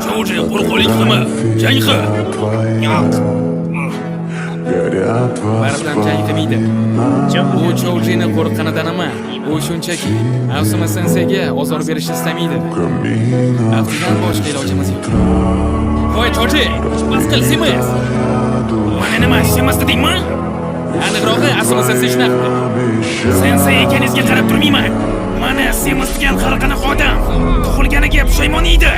Joji, qo'rqo'likmi? Jang qil. Yo'q. Baribir jang qilmaydi. Bu Chojini qo'rqqanidan emas, u shunchaki Asuma senseiga ozor berishni istamaydi. Aftidan boshqa ilojimiz yo'q. Voy Choji, bas qil, semiz. Mana nima, emas dedingmi? Aniqrog'i Asuma sensei shunaqa. Sensei ekaningizga qarab turmayman. Mana semiz degan xalqini xodim. Tug'ilganiga pushaymon edi.